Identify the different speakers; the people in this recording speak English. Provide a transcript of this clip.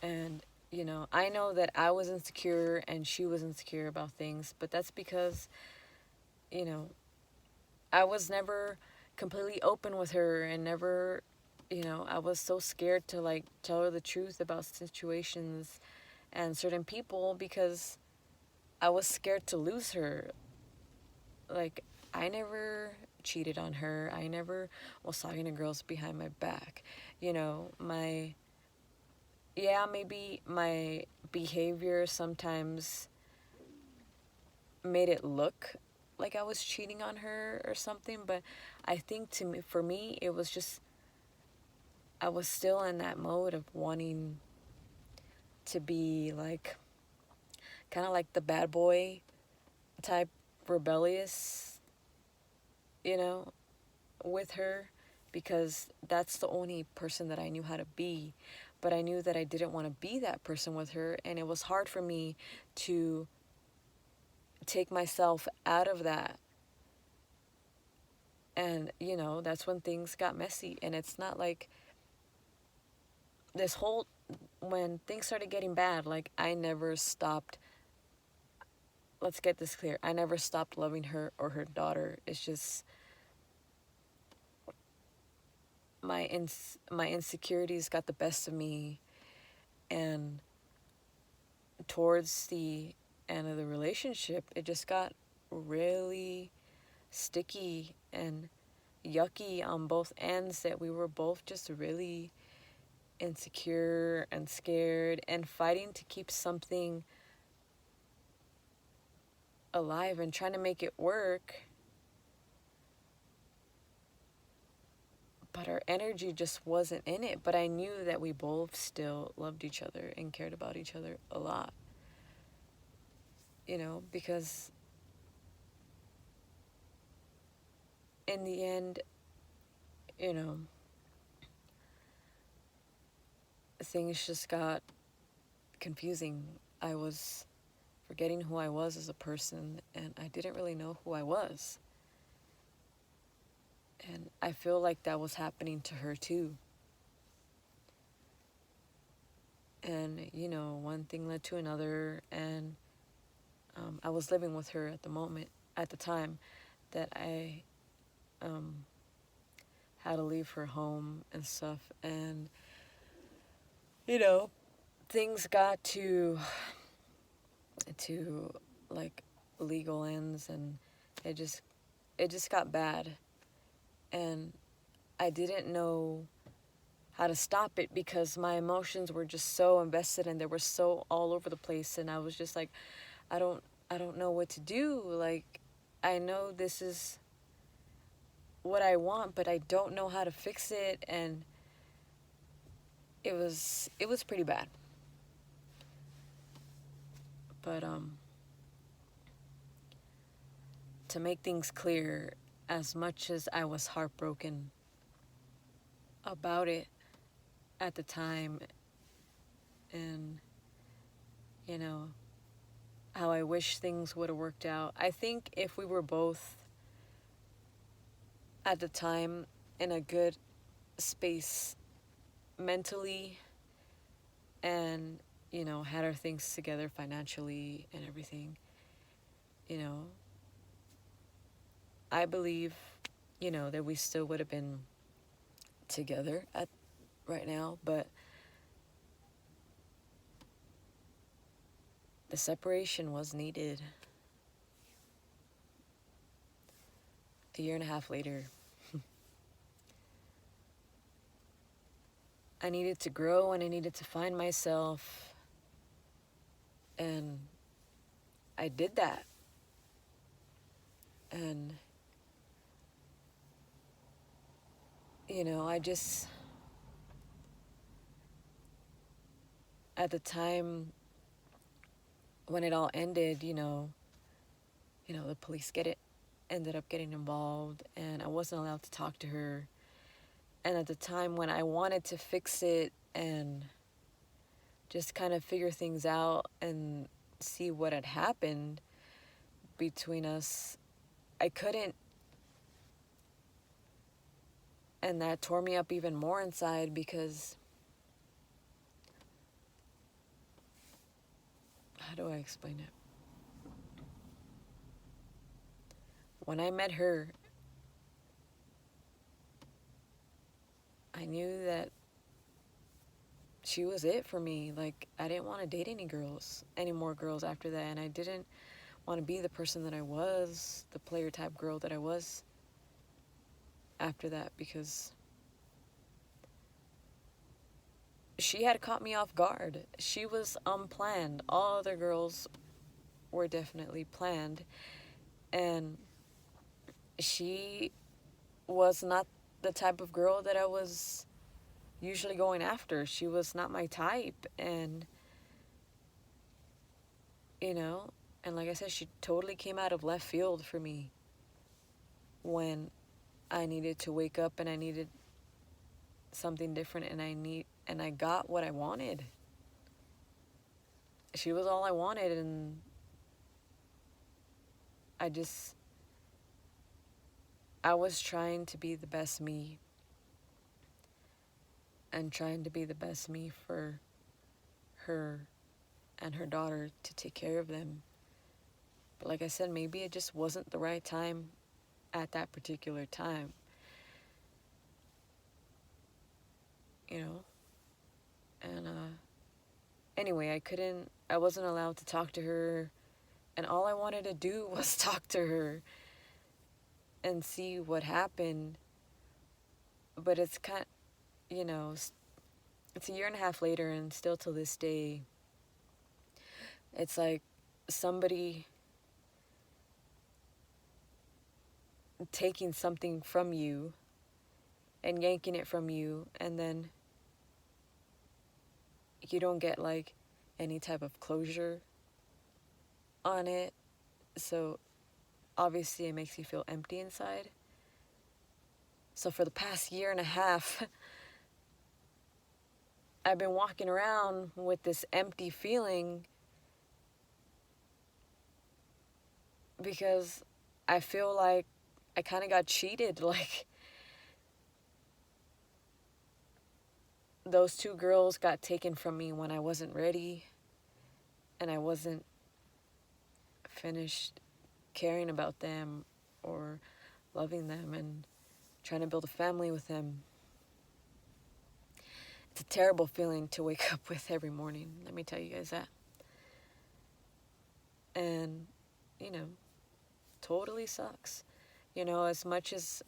Speaker 1: And, I know that I was insecure and she was insecure about things, but that's because, you know, I was never completely open with her and never, I was so scared to like tell her the truth about situations and certain people because I was scared to lose her. Like, I never cheated on her. I never was talking to girls behind my back. Maybe my behavior sometimes made it look like I was cheating on her or something, but I think for me, it was just I was still in that mode of wanting to be like kind of like the bad boy type, rebellious, you know, with her, because that's the only person that I knew how to be. But I knew that I didn't want to be that person with her, and it was hard for me to take myself out of that. And, that's when things got messy. And it's not like this whole, when things started getting bad, like I never stopped. Let's get this clear. I never stopped loving her or her daughter. It's just my insecurities got the best of me, and towards the end of the relationship, it just got really sticky and yucky on both ends, that we were both just really insecure and scared and fighting to keep something alive and trying to make it work. But our energy just wasn't in it. But I knew that we both still loved each other and cared about each other a lot, because in the end, you know, things just got confusing. I was forgetting who I was as a person, and I didn't really know who I was. And I feel like that was happening to her too. And, one thing led to another, and I was living with her at the time that I had to leave her home and stuff. And, you know, things got to like legal ends, and it just got bad. And I didn't know how to stop it because my emotions were just so invested and they were so all over the place, and I was just like, I don't I don't know what to do. Like, I know this is what I want, but I don't know how to fix it. And it was pretty bad. But to make things clear, as much as I was heartbroken about it at the time, and you know how I wish things would have worked out, I think if we were both at the time in a good space mentally, and had our things together financially and everything, you know I believe that we still would have been together at right now. But the separation was needed. A year and a half later, I needed to grow and I needed to find myself, and I did that. And I just, at the time when it all ended, the police ended up getting involved, and I wasn't allowed to talk to her. And at the time when I wanted to fix it and just kind of figure things out and see what had happened between us, I couldn't. And that tore me up even more inside, because how do I explain it? When I met her, I knew that she was it for me. Like, I didn't want to date any more girls after that. And I didn't want to be the person that I was, the player type girl that I was after that, because she had caught me off guard. She was unplanned. All other girls were definitely planned. And she was not the type of girl that I was usually going after. She was not my type. And, you know, and like I said, she totally came out of left field for me when I needed to wake up and I needed something different, and I got what I wanted. She was all I wanted, and I was trying to be the best me, and trying to be the best me for her and her daughter, to take care of them. But like I said, maybe it just wasn't the right time at that particular time, you know? And anyway, I wasn't allowed to talk to her, and all I wanted to do was talk to her and see what happened. But it's it's a year and a half later, and still to this day, it's like somebody taking something from you and yanking it from you, and then you don't get like any type of closure on it. So obviously it makes you feel empty inside. So for the past year and a half, I've been walking around with this empty feeling, because I feel like I kind of got cheated. Like, those two girls got taken from me when I wasn't ready, and I wasn't finished caring about them or loving them and trying to build a family with them. It's a terrible feeling to wake up with every morning, let me tell you guys that. And, totally sucks. As much as